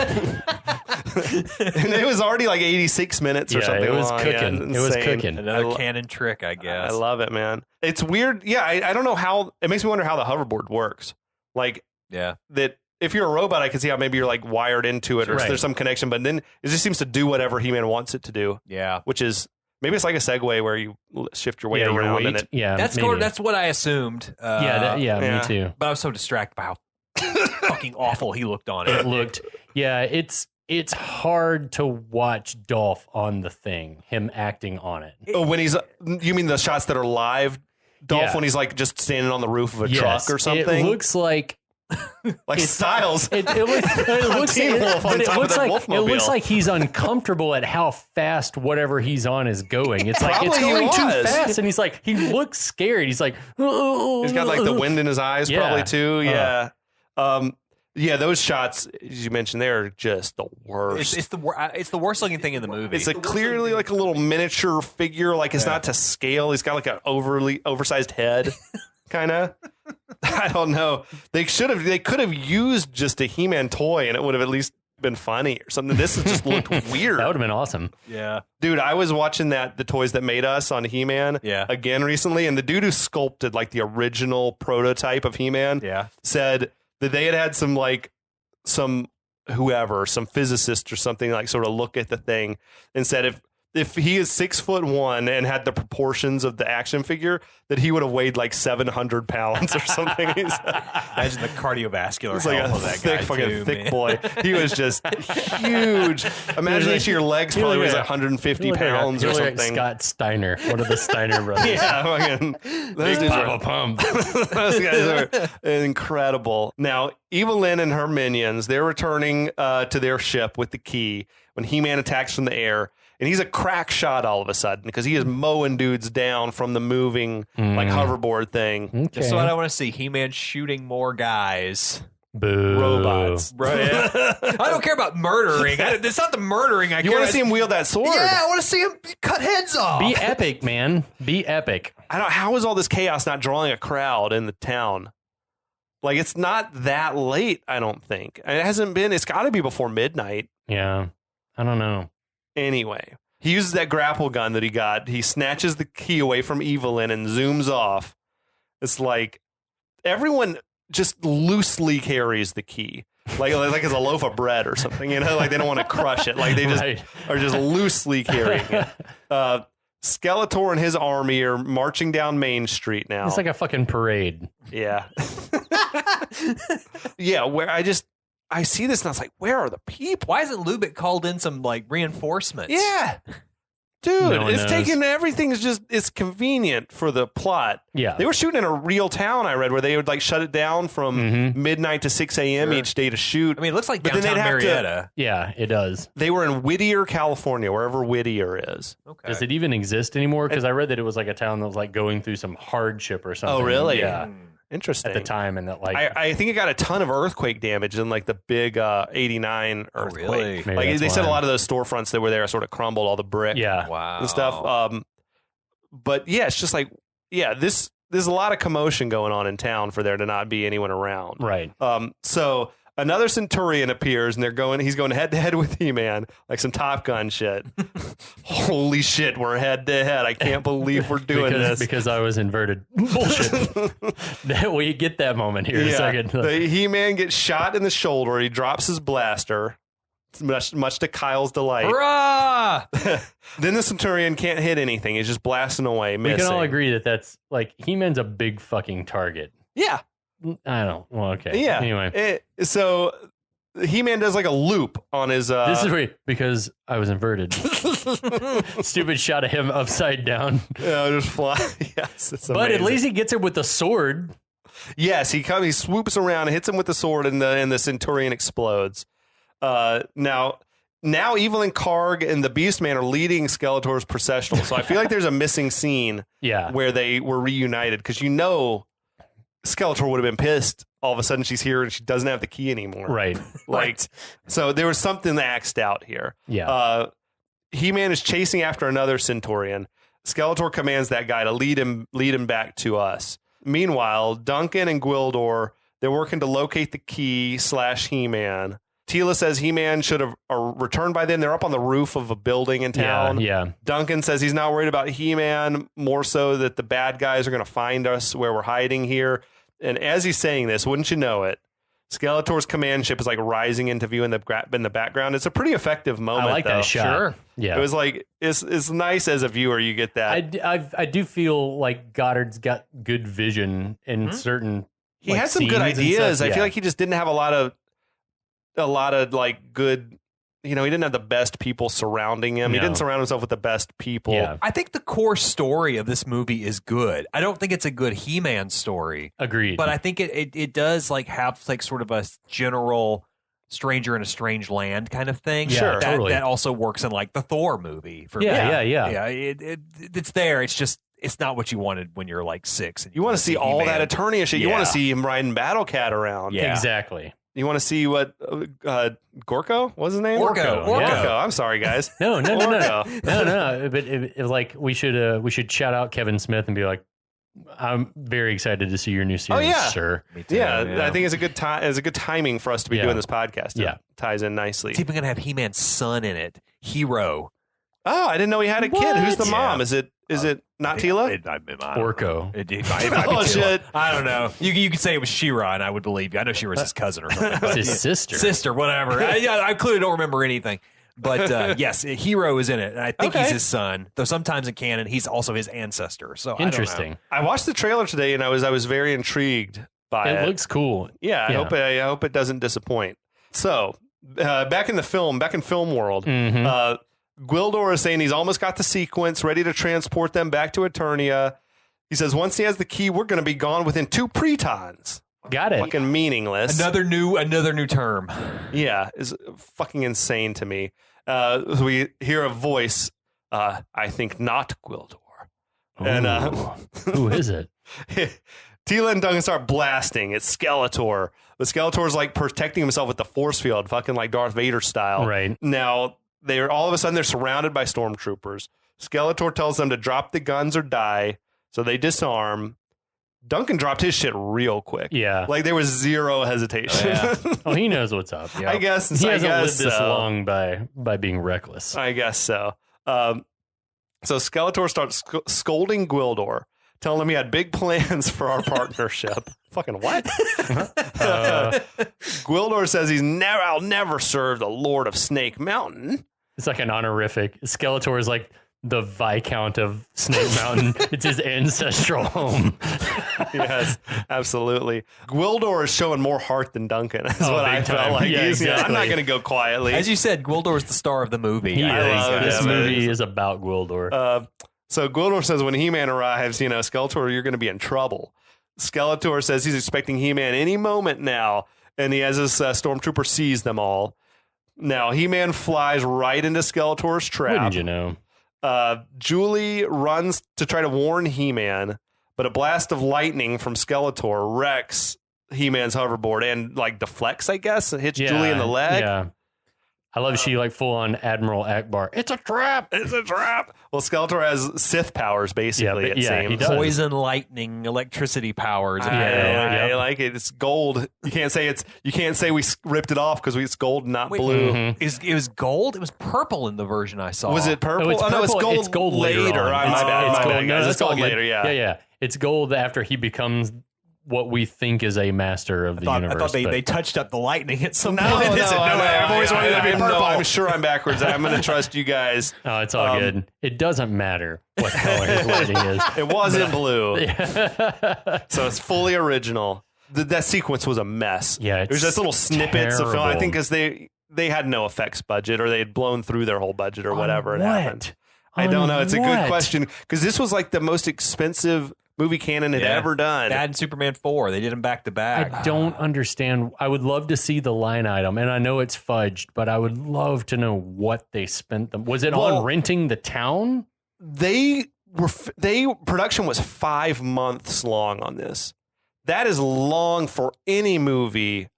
S3: it was already like 86 minutes or something.
S2: It was
S3: long.
S2: cooking.
S3: Yeah,
S2: it was cooking.
S4: Another canon trick, I guess.
S3: I love it, man. It's weird. Yeah, I don't know how. It makes me wonder how the hoverboard works. Like, that. If you're a robot, I can see how maybe you're like wired into it or there's some connection, but then it just seems to do whatever He-Man wants it to do.
S4: Yeah.
S3: Which is, maybe it's like a Segway where you shift your weight around. And
S4: that's what I assumed.
S2: Me too.
S4: But I was so distracted by how fucking awful he looked on it.
S2: It looked, it's hard to watch Dolph on the thing, him acting on it.
S3: Oh, when you mean the shots that are live? Dolph when he's like just standing on the roof of a truck or something?
S2: It looks like
S3: Styles.
S2: It looks like he's uncomfortable at how fast whatever he's on is going. It's like it's going too fast, and he looks scared. He's like,
S3: he's got like the wind in his eyes, probably too. Yeah, those shots as you mentioned, they're just the worst.
S4: It's the worst looking thing in the movie.
S3: It's clearly like a little miniature figure. Like it's not to scale. He's got like an oversized head. Kind of. I don't know. They could have used just a He-Man toy and it would have at least been funny or something. This has just looked weird.
S2: That would have been awesome.
S4: Yeah.
S3: Dude, I was watching the Toys That Made Us on He-Man again recently, and the dude who sculpted like the original prototype of He-Man said that they had some physicist or something like sort of look at the thing and said if he is 6'1" and had the proportions of the action figure, that he would have weighed like 700 pounds or something.
S4: Imagine the cardiovascular
S3: health
S4: like
S3: of that thick,
S4: guy too,
S3: thick
S4: man.
S3: boy. He was just huge. Imagine each of your legs probably weighs 150 pounds or something.
S2: Like Scott Steiner, one of the Steiner brothers.
S3: Those dudes are
S2: pump.
S3: Those guys are incredible. Now, Evelyn and her minions, they're returning to their ship with the key when He-Man attacks from the air. And he's a crack shot all of a sudden because he is mowing dudes down from the moving like hoverboard thing.
S2: Okay.
S4: Just what I want to see. He-Man shooting more guys.
S2: Boo.
S3: Robots.
S4: Right. I don't care about murdering. It's not the murdering.
S3: You want to see him wield that sword?
S4: Yeah, I want to see him cut heads off.
S2: Be epic, man. Be epic.
S3: How is all this chaos not drawing a crowd in the town? Like, it's not that late, I don't think. It hasn't been. It's got to be before midnight.
S2: Yeah. I don't know.
S3: Anyway, he uses that grapple gun that he got. He snatches the key away from Evelyn and zooms off. It's like everyone just loosely carries the key. Like it's a loaf of bread or something, like they don't want to crush it. Like they just are just loosely carrying it. Skeletor and his army are marching down Main Street now.
S2: It's like a fucking parade.
S3: Yeah. Yeah, where I see this and I was like, where are the people?
S4: Why isn't Lubick called in some like reinforcements?
S3: Yeah. Dude,
S2: No one
S3: it's
S2: knows.
S3: taking everything's just it's convenient for the plot.
S2: Yeah.
S3: They were shooting in a real town, I read, where they would like shut it down from midnight to 6 a.m. each day to shoot.
S4: I mean, it looks like
S3: But then
S4: downtown
S3: they'd have to-
S4: Marietta.
S2: Yeah, it does.
S3: They were in Whittier, California, wherever Whittier is.
S4: Okay.
S2: Does it even exist anymore? Because I read that it was like a town that was like going through some hardship or something.
S3: Oh, really?
S2: Yeah.
S3: Interesting.
S2: At the time, and that like
S3: I think it got a ton of earthquake damage in like the big 89 earthquake.
S4: really?
S2: Maybe
S3: Like
S2: that's
S3: they said
S2: why.
S3: a lot of those storefronts that were there sort of crumbled, all the brick
S2: yeah.
S4: Wow.
S3: and stuff. But yeah, it's just like, there's a lot of commotion going on in town for there to not be anyone around.
S2: Right.
S3: So another Centurion appears and he's going head to head with He-Man, like some Top Gun shit. Holy shit, we're head to head. I can't believe we're doing this.
S2: Because I was inverted. Bullshit. We get that moment here in a second.
S3: The He-Man gets shot in the shoulder. He drops his blaster, much to Kyle's delight.
S4: Hurrah!
S3: Then the Centurion can't hit anything. He's just blasting away,
S2: We
S3: missing.
S2: can all agree that that's like He-Man's a big fucking target.
S3: Yeah.
S2: I don't. Well, okay.
S3: Yeah.
S2: Anyway,
S3: So He-Man does like a loop on his.
S2: this is weird because I was inverted. Stupid shot of him upside down.
S3: just fly. Yes, it's
S2: But at
S3: amazing.
S2: least he gets him with the sword.
S3: Yes, he swoops around and hits him with the sword, and the Centurion explodes. Now Evelyn, Karg, and the Beastman are leading Skeletor's processional. So I feel like there's a missing scene
S2: Yeah.
S3: where they were reunited because Skeletor would have been pissed. All of a sudden, she's here and she doesn't have the key anymore.
S2: Right.
S3: So there was something axed out here.
S2: Yeah.
S3: He-Man is chasing after another Centurion. Skeletor commands that guy to lead him back to us. Meanwhile, Duncan and Gwildor, they're working to locate the key / He-Man. Tila says He-Man should have returned by then. They're up on the roof of a building in town.
S2: Yeah.
S3: Duncan says he's not worried about He-Man, more so that the bad guys are going to find us where we're hiding here. And as he's saying this, wouldn't you know it, Skeletor's command ship is like rising into view in the background. It's a pretty effective moment.
S2: I like
S3: though.
S2: that shot.
S4: Sure.
S2: Yeah.
S3: It was like it's nice as a viewer. You get that.
S2: I do feel like Goddard's got good vision in certain.
S3: He
S2: like,
S3: had some good
S2: scenes and
S3: ideas.
S2: stuff.
S3: I
S2: Yeah.
S3: feel like he just didn't have a lot of like good. He didn't have the best people surrounding him. He
S2: No.
S3: didn't surround himself with the best people.
S2: Yeah.
S4: I think the core story of this movie is good. I don't think it's a good He-Man story,
S2: Agreed.
S4: but I think it does like have like sort of a general stranger in a strange land kind of thing.
S2: Yeah,
S3: Sure.
S2: totally.
S4: That also works in like the Thor movie. For
S2: Yeah,
S4: me.
S2: yeah.
S4: It's there. It's just it's not what you wanted when you're like 6. And
S3: You want to see all that attorney shit. You want
S4: Yeah.
S3: to see him riding Battle Cat around.
S4: Yeah.
S2: Exactly.
S3: You want to see what Gorko? What's his name?
S4: Orko.
S3: Orko. I'm sorry, guys.
S2: No.
S3: Orko.
S2: No. But it was like we should shout out Kevin Smith and be like, I'm very excited to see your new series, sir.
S4: Me too,
S3: Yeah, I think it's a good time. It's a good timing for us to be doing this podcast.
S2: Yeah,
S3: ties in nicely.
S4: It's even going to have He-Man's son in it, Hero.
S3: Oh, I didn't know he had a kid. Who's the mom? Is it not Tila?
S2: Orko.
S3: Oh shit!
S4: I don't know. You could say it was She-Ra, and I would believe you. I know She-Ra's his cousin or something.
S2: It's his sister,
S4: whatever. I clearly don't remember anything. But yes, Hero is in it, and I think he's his son. Though sometimes in canon, he's also his ancestor. So
S2: interesting.
S3: I watched the trailer today, and I was very intrigued by it.
S2: It looks cool.
S3: Yeah, I hope it doesn't disappoint. So back in film world, Gwildor is saying he's almost got the sequence ready to transport them back to Eternia. He says once he has the key, we're going to be gone within 2 pretons.
S2: Got it.
S3: Fucking meaningless.
S4: Another new term.
S3: Yeah, is fucking insane to me. So we hear a voice. I think not Gwildor. And
S2: who is it?
S3: Tila and Duncan start blasting. It's Skeletor. But Skeletor's like protecting himself with the force field, fucking like Darth Vader style.
S2: Right.
S3: Now, all of a sudden, they're surrounded by stormtroopers. Skeletor tells them to drop the guns or die, so they disarm. Duncan dropped his shit real quick.
S2: Yeah.
S3: Like, there was zero hesitation.
S2: Oh, he knows what's up.
S3: I guess
S2: he hasn't lived this long by being reckless.
S3: I guess so. So Skeletor starts scolding Gwildor, telling him he had big plans for our partnership. Fucking what? Gwildor says I'll never serve the Lord of Snake Mountain.
S2: It's like an honorific. Skeletor is like the Viscount of Snake Mountain. It's his ancestral home.
S3: Yes, absolutely. Gwildor is showing more heart than Duncan. That's what I felt like.
S2: Yeah, exactly.
S3: I'm not going to go quietly.
S4: As you said, Gwildor is the star of the movie.
S2: This movie is about Gwildor.
S3: So Gwildor says when He-Man arrives, Skeletor, you're going to be in trouble. Skeletor says he's expecting He-Man any moment now, and he has his stormtrooper seize them all. Now, He-Man flies right into Skeletor's trap.
S2: Wouldn't you know?
S3: Julie runs to try to warn He-Man, but a blast of lightning from Skeletor wrecks He-Man's hoverboard and like deflects, I guess, and hits Julie in the leg.
S2: Yeah. I love she like full on Admiral Akbar. It's a trap.
S3: It's a trap. Well, Skeletor has Sith powers, basically. It seems
S4: poison, lightning, electricity powers.
S3: I like it. It's gold. You can't say we ripped it off because it's gold, not blue.
S4: Mm-hmm. It was gold. It was purple in the version I saw.
S3: Was it purple?
S2: No, it's purple.
S3: No, it's gold.
S2: It's gold
S3: later.
S2: My bad, guys.
S3: It's gold later.
S2: Yeah. It's gold after he becomes what we think is a master of the universe.
S4: I thought they touched up the lightning at some point.
S3: I've always wanted it to be purple. No, I'm sure I'm backwards. I'm going to trust you guys.
S2: Oh, it's all good. It doesn't matter what color his lighting is.
S3: It wasn't blue. So it's fully original. That sequence was a mess.
S2: Yeah,
S3: it was just little snippets of film. I think because they had no effects budget, or they had blown through their whole budget, or whatever it happened. I don't know. It's a good question because this was like the most expensive movie canon had ever done.
S4: That and Superman 4. They did them back to back.
S2: I don't understand. I would love to see the line item, and I know it's fudged, but I would love to know what they spent them. Was it on renting the town?
S3: Production was 5 months long on this. That is long for any movie,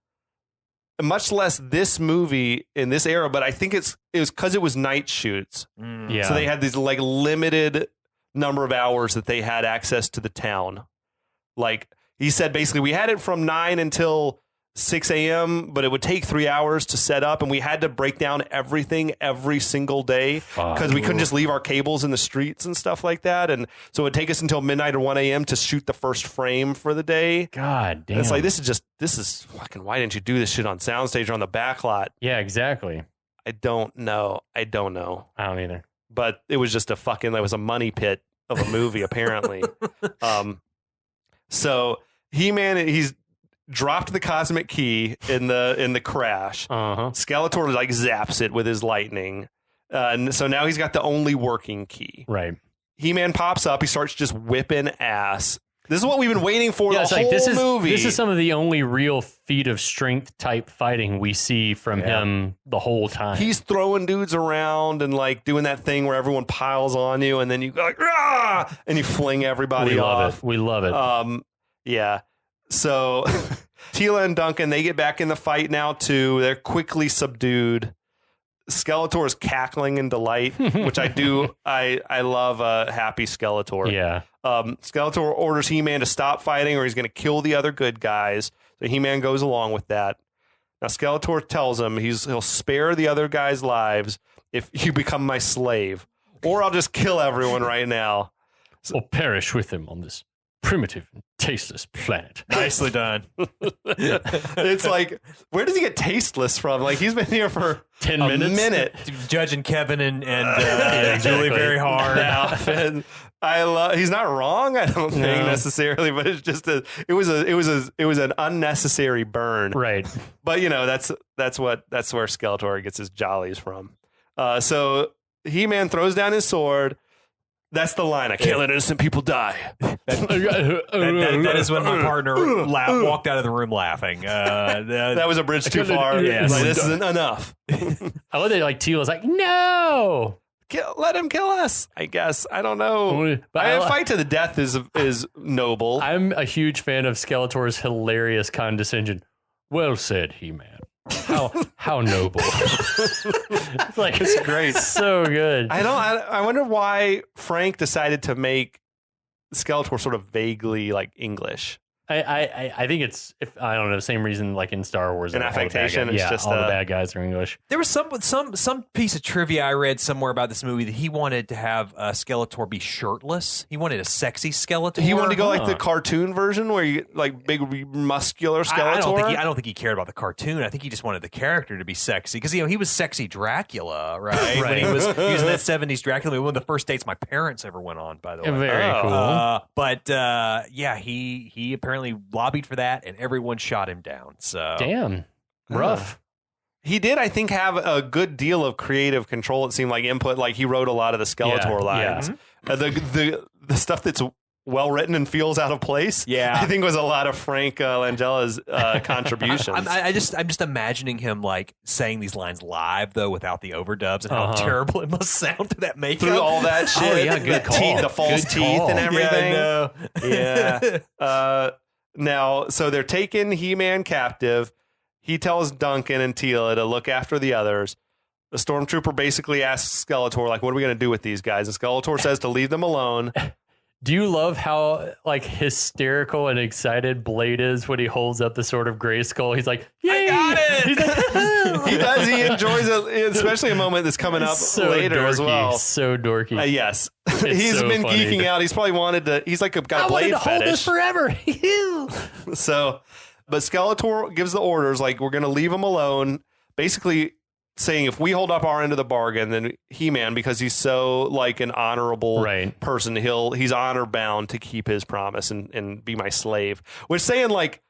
S3: much less this movie in this era. But I think it was because it was night shoots.
S2: Yeah.
S3: So they had these like limited number of hours that they had access to the town. Like he said, basically we had it from 9 until 6 a.m., but it would take 3 hours to set up, and we had to break down everything every single day because we couldn't just leave our cables in the streets and stuff like that. And so it would take us until midnight or 1 a.m. to shoot the first frame for the day.
S2: God damn.
S3: And it's like, this is fucking, why didn't you do this shit on soundstage or on the back lot?
S2: Yeah, exactly.
S3: I don't know.
S2: I don't either.
S3: But it was just it was a money pit of a movie, apparently. So He-Man, he's dropped the cosmic key in the crash. Skeletor like zaps it with his lightning. And so now he's got the only working key.
S2: Right.
S3: He-Man pops up. He starts just whipping ass. This is what we've been waiting for the whole movie.
S2: This is some of the only real feat of strength type fighting we see from him the whole time.
S3: He's throwing dudes around and like doing that thing where everyone piles on you and then you go like, rah! And you fling everybody off.
S2: We love it.
S3: Yeah. So Tila and Duncan, they get back in the fight now too. They're quickly subdued. Skeletor is cackling in delight, which I do. I love a happy Skeletor.
S2: Yeah.
S3: Skeletor orders He-Man to stop fighting or he's going to kill the other good guys. So He-Man goes along with that. Now Skeletor tells him he'll spare the other guys' lives if you become my slave, or I'll just kill everyone right now.
S2: Or perish with him on this primitive and tasteless planet.
S4: Nicely done.
S3: It's like, where does he get tasteless from? Like, he's been here for
S2: 10
S3: a
S2: minutes?
S3: minute.
S4: Judging Kevin and
S2: exactly.
S4: Julie very hard.
S3: And he's not wrong, I don't think necessarily, but it's just it was an unnecessary burn.
S2: Right.
S3: But that's where Skeletor gets his jollies from. So He-Man throws down his sword. That's the line. I can't let innocent people die.
S4: That is when my partner walked out of the room laughing.
S3: That was a bridge too far.
S4: Yes.
S3: Like, this isn't enough.
S2: I love that Teal's like, no.
S3: Let him kill us, I guess. I don't know.
S2: But
S3: a fight to the death is noble.
S2: I'm a huge fan of Skeletor's hilarious condescension. Well said, He-Man. How noble. It's great. So good.
S3: I wonder why Frank decided to make Skeletor sort of vaguely like English.
S2: I think it's I don't know, the same reason like in Star Wars.
S3: An affectation.
S2: It's just all the bad guys are English.
S4: There was some piece of trivia I read somewhere about this movie that he wanted to have Skeletor be shirtless. He wanted a sexy Skeletor.
S3: He wanted to go like the cartoon version where you like big muscular Skeletor.
S4: I don't think he cared about the cartoon. I think he just wanted the character to be sexy because he was sexy Dracula, right? When he was in that 70s Dracula movie, one of the first dates my parents ever went on, by the way.
S2: Very cool.
S4: But he apparently lobbied for that, and everyone shot him down. So
S2: damn, rough.
S3: He did, I think, have a good deal of creative control. It seemed like input. Like he wrote a lot of the Skeletor lines.
S2: Yeah.
S3: The stuff that's well written and feels out of place.
S4: Yeah,
S3: I think was a lot of Frank Langella's contributions.
S4: I'm just imagining him like saying these lines live though, without the overdubs, and how terrible it must sound to that makeup.
S3: Through all that shit.
S2: Oh yeah, good call.
S3: The false teeth and everything. Yeah. Now, so they're taking He-Man captive. He tells Duncan and Teela to look after the others. The Stormtrooper basically asks Skeletor, like, what are we going to do with these guys? And Skeletor says to leave them alone.
S2: Do you love how like hysterical and excited Blade is when he holds up the sword of Grayskull? He's like, "Yay!"
S4: I got it.
S2: He's like,
S3: He does. He enjoys it, especially a moment that's coming up
S2: so
S3: later
S2: dorky,
S3: as well.
S2: So dorky.
S3: Yes, he's
S2: so
S3: been
S2: funny.
S3: geeking out. He's probably wanted to. He's like got a blade
S2: hold this
S3: fetish.
S2: forever.
S3: So, but Skeletor gives the orders like we're going to leave him alone. Basically, saying if we hold up our end of the bargain, then He-Man, because he's so like an honorable person, he's honor bound to keep his promise and be my slave. We're saying like,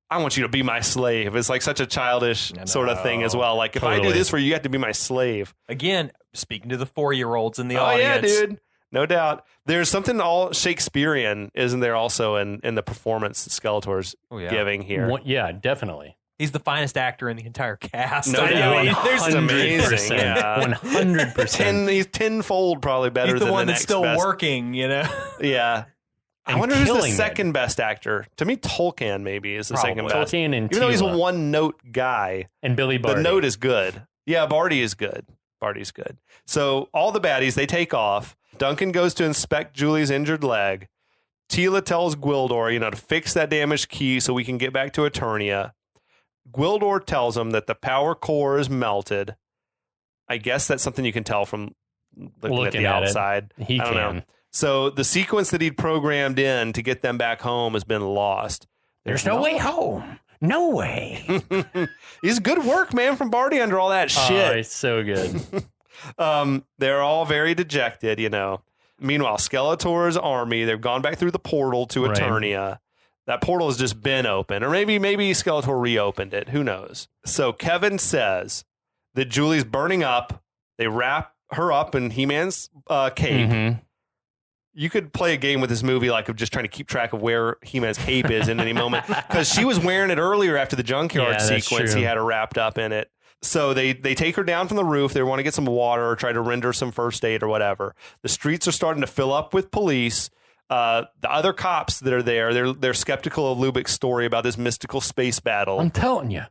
S3: I want you to be my slave. It's like such a childish sort of thing as well. Like if I do this for you, you have to be my slave.
S4: Again, speaking to the 4-year-olds in the audience.
S3: Yeah, dude. No doubt. There's something all Shakespearean, isn't there, also in the performance that Skeletor's giving here.
S2: Yeah, definitely.
S4: He's the finest actor in the entire cast.
S3: No doubt.
S2: There's
S3: amazing. Yeah.
S2: 100%.
S3: He's tenfold probably better than
S4: the one
S3: the
S4: that's
S3: next
S4: still
S3: best.
S4: working, you know?
S3: Yeah. I wonder who's the second best actor. To me, Tolkien maybe is the second best.
S2: Tolkien and
S3: even though he's a
S2: Teela.
S3: one-note guy.
S2: And Billy Barty.
S3: The note is good. Yeah, Barty is good. Barty's good. So all the baddies, they take off. Duncan goes to inspect Julie's injured leg. Teela tells Gwildor, to fix that damaged key so we can get back to Eternia. Gwildor tells him that the power core is melted. I guess that's something you can tell from looking at the outside.
S2: He
S3: I don't know. So the sequence that he'd programmed in to get them back home has been lost.
S2: There's no way home. No way.
S3: He's good work, man, from Barty under all that shit.
S2: Oh, it's so good.
S3: They're all very dejected, Meanwhile, Skeletor's army, they've gone back through the portal to Eternia. That portal has just been open. Or maybe Skeletor reopened it. Who knows? So Kevin says that Julie's burning up. They wrap her up in He-Man's cape.
S2: Mm-hmm.
S3: You could play a game with this movie like of just trying to keep track of where He-Man's cape is in any moment. Because she was wearing it earlier after the junkyard sequence. He had her wrapped up in it. So they take her down from the roof. They want to get some water or try to render some first aid or whatever. The streets are starting to fill up with police. The other cops that are there, they're skeptical of Lubbock's story about this mystical space battle.
S2: I'm telling you.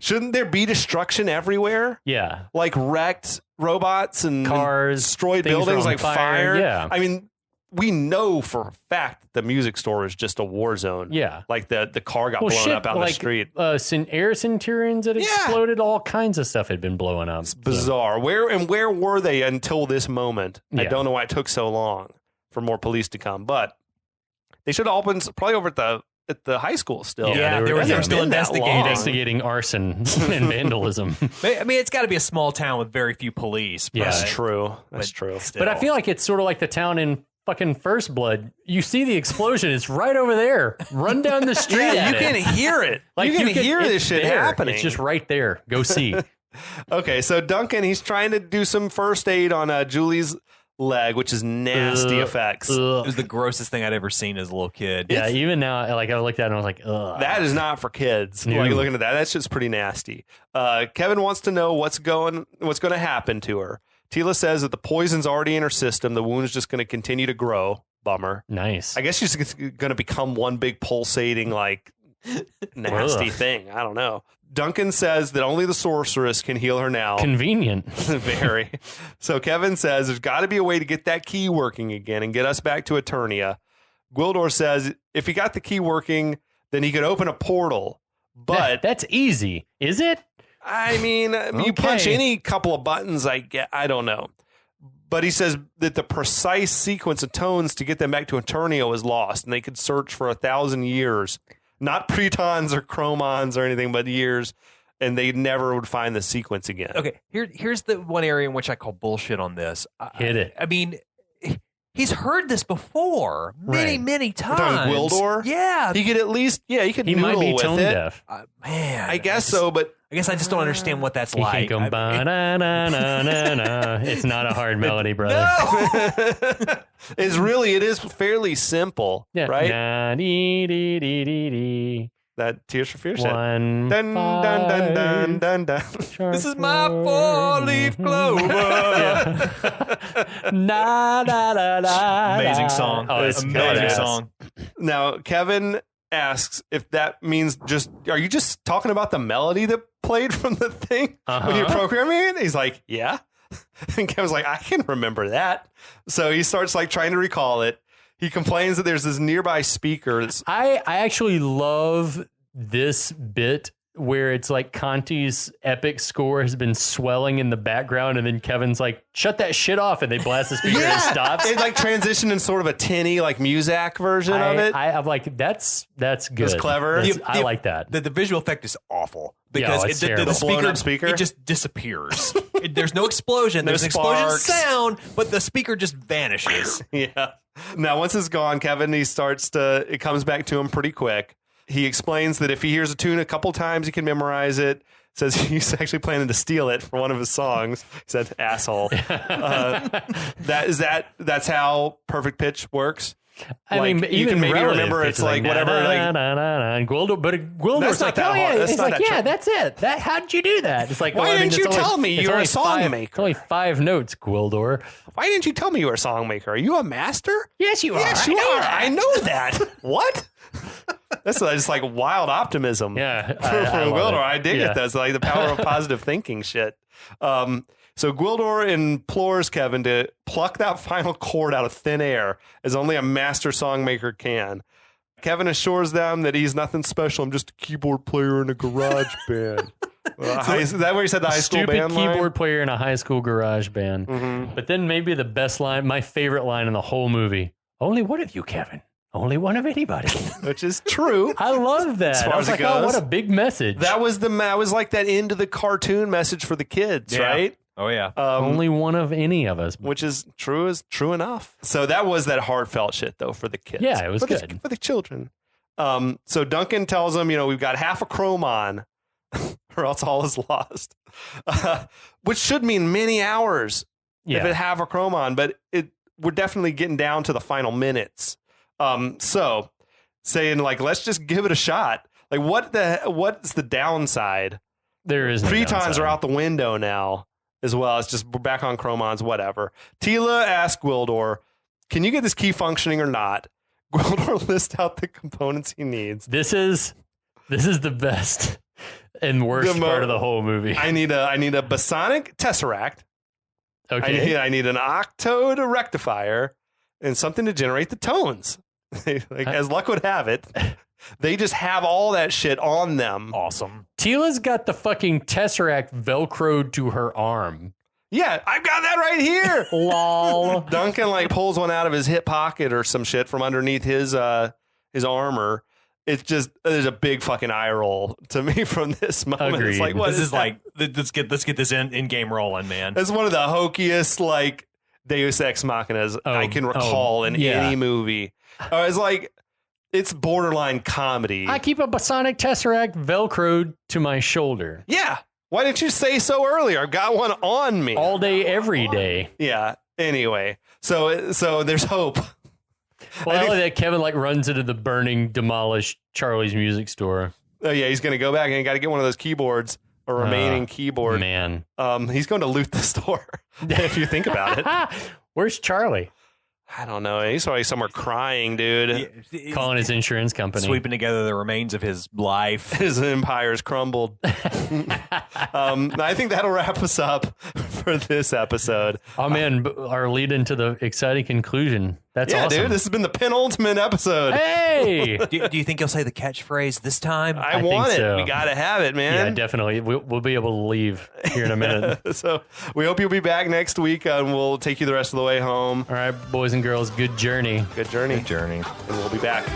S3: Shouldn't there be destruction everywhere?
S2: Yeah.
S3: Like wrecked robots and
S2: cars,
S3: destroyed buildings like fire.
S2: Yeah.
S3: I mean, we know for a fact that the music store is just a war zone.
S2: Yeah.
S3: Like the car got blown up out in the street.
S2: Air Centurions that exploded, all kinds of stuff had been blowing up.
S3: It's bizarre. Where were they until this moment? I don't know why it took so long for more police to come, but they should have all been probably over at the high school still.
S4: Yeah, they were still
S2: investigating arson and vandalism.
S4: I mean, it's got to be a small town with very few police. But,
S3: That's true. That's true.
S2: But I feel like it's sort of like the town in fucking First Blood. You see the explosion, it's right over there. Run down the street.
S3: You can hear it.
S2: Like
S3: you can hear this shit happening.
S2: It's just right there. Go see.
S3: Okay, so Duncan, he's trying to do some first aid on Julie's leg, which is nasty effects.
S4: It was the grossest thing I'd ever seen as a little kid.
S2: Yeah, even now, like I looked at it and I was like, ugh.
S3: That is not for kids.
S2: No.
S3: Like looking at that's just pretty nasty. Kevin wants to know what's going to happen to her. Tila says that the poison's already in her system. The wound's just going to continue to grow. Bummer.
S2: Nice.
S3: I guess she's going to become one big pulsating, like, nasty thing. I don't know. Duncan says that only the sorceress can heal her now.
S2: Convenient.
S3: Very. So Kevin says there's got to be a way to get that key working again and get us back to Eternia. Gwildor says if he got the key working, then he could open a portal. But
S2: that's easy, is it?
S3: I mean, you punch any couple of buttons, I don't know. But he says that the precise sequence of tones to get them back to Eternia was lost, and they could search for 1,000 years. Not pretons or chromons or anything, but years, and they never would find the sequence again.
S4: Okay, here's the one area in which I call bullshit on this.
S2: Hit it.
S4: I mean, he's heard this before many times.
S3: Gwildor?
S4: Yeah.
S3: He could at least, he
S2: might be tone deaf.
S4: Man.
S3: I guess so, but
S4: I guess I just don't understand what that's
S2: He
S4: like.
S2: can go ba-na-na-na-na-na. It's not a hard melody, brother.
S4: No!
S3: it is fairly simple, right?
S2: Na-dee-dee-dee-dee-dee.
S3: That Tears for Fears.
S2: One,
S3: Dun, dun, dun, dun, dun, dun.
S4: This is my four-leaf clover.
S2: Na, da, da, da,
S4: Amazing song.
S2: Oh, it's
S4: amazing
S2: badass.
S4: song.
S3: Now, Kevin asks if that means are you just talking about the melody that played from the thing when you're programming it? He's like, yeah. And Kevin's like, I can remember that. So he starts like trying to recall it. He complains that there's this nearby speaker.
S2: I actually love this bit where it's like Conti's epic score has been swelling in the background, and then Kevin's like, shut that shit off, and they blast the speaker and it stops.
S3: It like transitioned in sort of a tinny like Muzak version of it.
S2: I'm like, that's good.
S3: It's clever.
S2: I like that.
S4: The visual effect is awful because
S2: it's
S4: the
S2: terrible.
S3: speaker
S4: it just disappears. There's no explosion. There's an explosion sound, but the speaker just vanishes.
S3: Yeah. Now, once it's gone, Kevin, it comes back to him pretty quick. He explains that if he hears a tune a couple times, he can memorize it. Says he's actually planning to steal it for one of his songs. He said, asshole. That's how perfect pitch works.
S2: I mean,
S3: you can maybe remember it's like whatever.
S2: And Gwildor's like, oh yeah, it's like, yeah, that's it. How did you do that? It's like,
S3: why didn't you tell me you were a song maker?
S2: It's only 5 notes, Gwildor.
S3: Why didn't you tell me you were a song maker? Are you a master?
S2: Yes, you are.
S3: Yes, you are. I know that. What? That's just like wild optimism.
S2: Yeah,
S3: from Gwildor. I dig it. That's like the power of positive thinking shit. So Gwildor implores Kevin to pluck that final chord out of thin air, as only a master songmaker can. Kevin assures them that he's nothing special. I'm just a keyboard player in a garage band. Is that where he said the high school band line?
S2: Keyboard player in a high school garage band.
S3: Mm-hmm.
S2: But then maybe the best line, my favorite line in the whole movie. Only one of you, Kevin. Only one of anybody.
S3: Which is true.
S2: I love that.
S3: As far
S2: I was
S3: as
S2: like,
S3: it goes.
S2: oh, what a big message.
S3: That was like that end of the cartoon message for the kids, right?
S4: Oh, yeah.
S2: Only one of any of us.
S3: Which is true enough. So that was that heartfelt shit, though, for the kids.
S2: Yeah, it was good.
S3: For the children. So Duncan tells them, we've got half a chromon, or else all is lost. Which should mean many hours if it have a chromon, but we're definitely getting down to the final minutes. So saying, like, let's just give it a shot. Like, what's the downside?
S2: There is no
S3: Pretons
S2: downside.
S3: are out the window now. As well, it's just we're back on chromons, whatever. Tila asks Gwildor, can you get this key functioning or not? Gwildor lists out the components he needs.
S2: This is the best and worst part of the whole movie.
S3: I need a Bosonic tesseract.
S2: Okay.
S3: I need an octode rectifier and something to generate the tones. As luck would have it, they just have all that shit on them.
S4: Awesome.
S2: Tila's got the fucking Tesseract Velcroed to her arm.
S3: Yeah, I've got that right here.
S2: Lol.
S3: Duncan like pulls one out of his hip pocket or some shit from underneath his armor. It's just there's a big fucking eye roll to me from this moment.
S2: Agreed.
S3: It's like what
S4: This is
S3: that?
S4: like let's get this in game rolling, man.
S3: It's one of the hokiest like Deus Ex Machinas I can recall in any movie. It's like it's borderline comedy.
S2: I keep a Sonic Tesseract Velcroed to my shoulder.
S3: Yeah. Why didn't you say so earlier? I've got one on me.
S2: All day, every day.
S3: Yeah. Anyway, so there's hope.
S2: Well, that Kevin like runs into the burning, demolished Charlie's music store.
S3: Oh yeah, he's gonna go back and got to get one of those keyboards, a remaining keyboard.
S2: Man,
S3: he's going to loot the store. If you think about it.
S2: Where's Charlie?
S3: I don't know. He's probably somewhere crying, dude.
S2: Calling his insurance company.
S4: Sweeping together the remains of his life.
S3: His empire's crumbled. I think that'll wrap us up for this episode.
S2: Oh, man, our lead into the exciting conclusion. That's awesome.
S3: Dude, this has been the penultimate episode.
S2: Hey!
S4: do you think you'll say the catchphrase this time?
S3: I want
S2: think
S3: it.
S2: so.
S3: We got to have it, man.
S2: Yeah, definitely. We'll be able to leave here in a minute.
S3: So we hope you'll be back next week, and we'll take you the rest of the way home.
S2: All right, boys and girls, good journey.
S3: Good journey.
S4: Good journey.
S3: And we'll be back.